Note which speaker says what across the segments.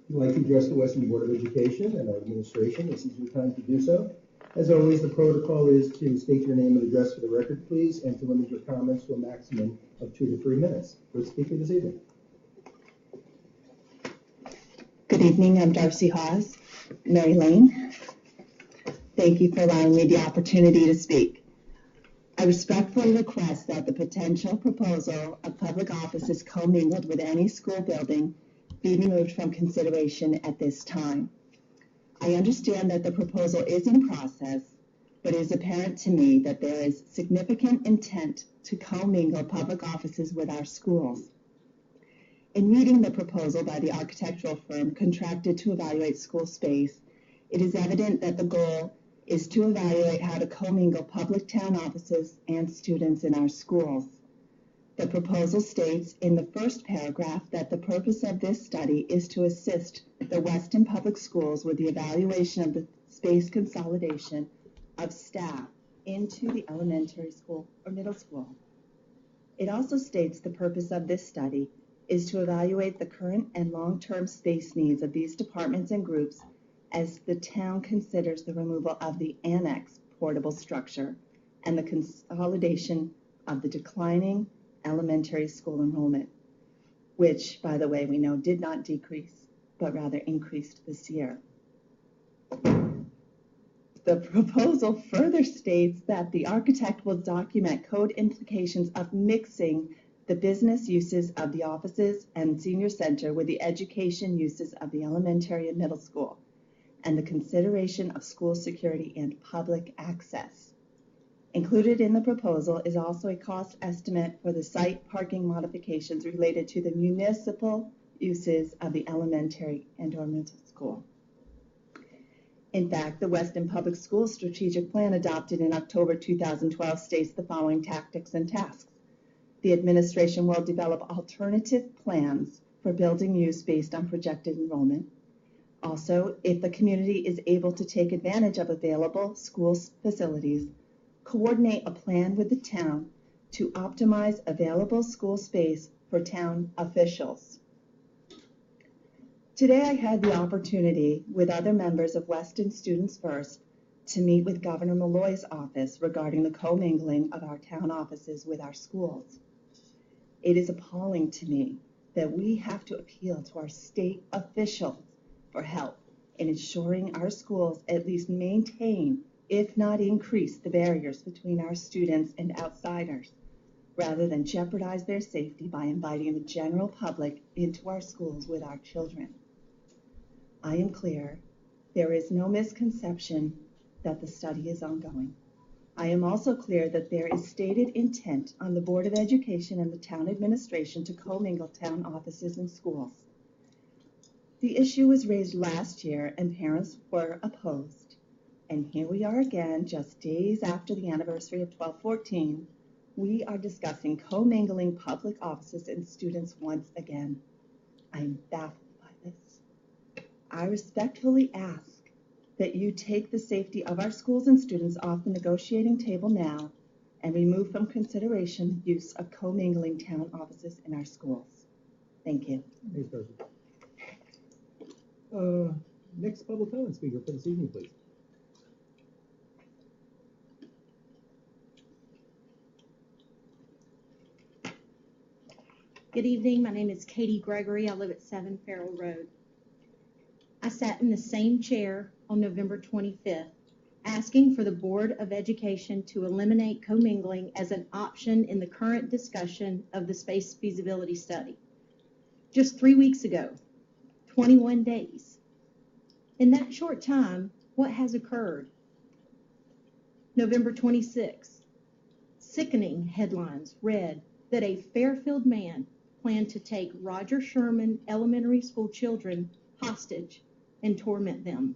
Speaker 1: If you'd like to address the Weston Board of Education and our administration, this is your time to do so. As always, the protocol is to state your name and address for the record, please, and to limit your comments to a maximum of 2 to 3 minutes. First speaker this evening.
Speaker 2: Good evening, I'm Darcy Hawes, Mary Lane. Thank you for allowing me the opportunity to speak. I respectfully request that the potential proposal of public offices commingled with any school building be removed from consideration at this time. I understand that the proposal is in process, but it is apparent to me that there is significant intent to commingle public offices with our schools. In reading the proposal by the architectural firm contracted to evaluate school space, it is evident that the goal is to evaluate how to commingle public town offices and students in our schools. The proposal states in the first paragraph that the purpose of this study is to assist the Weston Public Schools with the evaluation of the space consolidation of staff into the elementary school or middle school. It also states the purpose of this study is to evaluate the current and long-term space needs of these departments and groups as the town considers the removal of the annex portable structure and the consolidation of the declining elementary school enrollment, which, by the way, we know did not decrease, but rather increased this year. The proposal further states that the architect will document code implications of mixing the business uses of the offices and senior center with the education uses of the elementary and middle school, and the consideration of school security and public access. Included in the proposal is also a cost estimate for the site parking modifications related to the municipal uses of the elementary and/or middle school. In fact, the Weston Public Schools Strategic Plan adopted in October 2012 states the following tactics and tasks. The administration will develop alternative plans for building use based on projected enrollment. Also, if the community is able to take advantage of available school facilities, coordinate a plan with the town to optimize available school space for town officials. Today I had the opportunity with other members of Weston Students First to meet with Governor Malloy's office regarding the commingling of our town offices with our schools. It is appalling to me that we have to appeal to our state officials for help in ensuring our schools at least maintain, if not increase, the barriers between our students and outsiders, rather than jeopardize their safety by inviting the general public into our schools with our children. I am clear, there is no misconception that the study is ongoing. I am also clear that there is stated intent on the Board of Education and the town administration to commingle town offices and schools. The issue was raised last year and parents were opposed. And here we are again, just days after the anniversary of 1214, we are discussing commingling public offices and students once again. I am baffled by this. I respectfully ask that you take the safety of our schools and students off the negotiating table now and remove from consideration use of commingling town offices in our schools. Thank you.
Speaker 1: Thanks, Darcy. Next public comment speaker for this evening, please.
Speaker 3: Good evening. My name is Katie Gregory. I live at 7 Farrell Road. I sat in the same chair on November 25th, asking for the Board of Education to eliminate commingling as an option in the current discussion of the space feasibility study. Just 3 weeks ago, 21 days. In that short time, what has occurred? November 26th, sickening headlines read that a Fairfield man planned to take Roger Sherman Elementary School children hostage and torment them.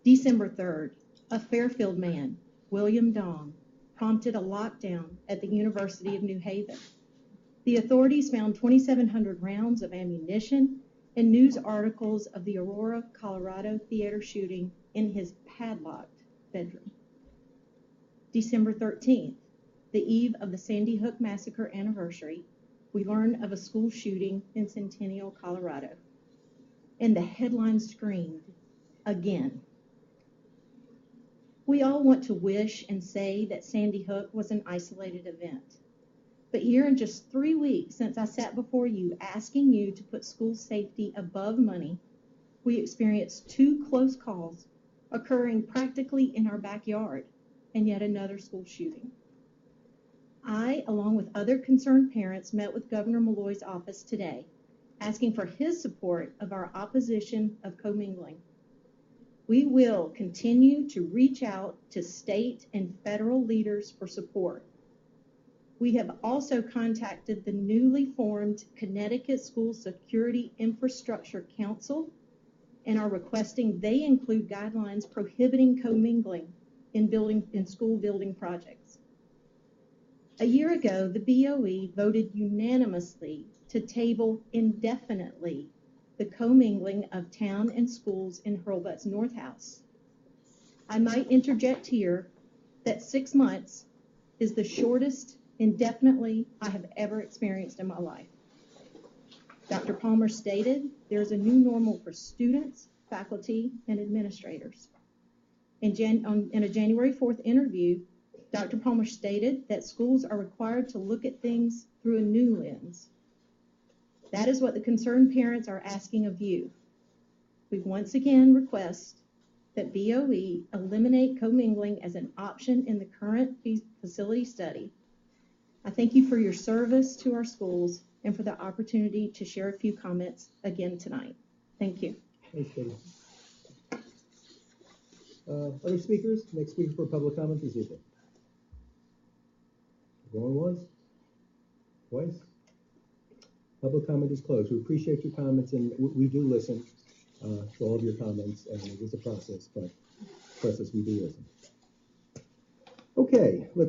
Speaker 3: December 3rd, a Fairfield man, William Dong, prompted a lockdown at the University of New Haven. The authorities found 2,700 rounds of ammunition and news articles of the Aurora, Colorado theater shooting in his padlocked bedroom. December 13th, the eve of the Sandy Hook Massacre anniversary, we learned of a school shooting in Centennial, Colorado. and the headline screamed, "Again." We all want to wish and say that Sandy Hook was an isolated event. But here in just 3 weeks since I sat before you asking you to put school safety above money, we experienced 2 close calls occurring practically in our backyard and yet another school shooting. I, along with other concerned parents, met with Governor Malloy's office today, asking for his support of our opposition of co-mingling. We will continue to reach out to state and federal leaders for support. We have also contacted the newly formed Connecticut School Security Infrastructure Council and are requesting they include guidelines prohibiting co-mingling in school building projects. A year ago, the BOE voted unanimously to table indefinitely the co-mingling of town and schools in Hurlbut's North House. I might interject here that 6 months is the shortest indefinitely I have ever experienced in my life. Dr. Palmer stated there is a new normal for students, faculty, and administrators. In a January 4th interview, Dr. Palmer stated that schools are required to look at things through a new lens. That is what the concerned parents are asking of you. We once again request that BOE eliminate co-mingling as an option in the current facility study. I thank you for your service to our schools and for the opportunity to share a few comments again tonight. Thank you.
Speaker 1: Thanks, Katie. Other speakers? Next speaker for public comment this evening. Going once? Twice? Public comment is closed. We appreciate your comments, and we do listen to all of your comments, and it is a process, but we do listen. Okay, let's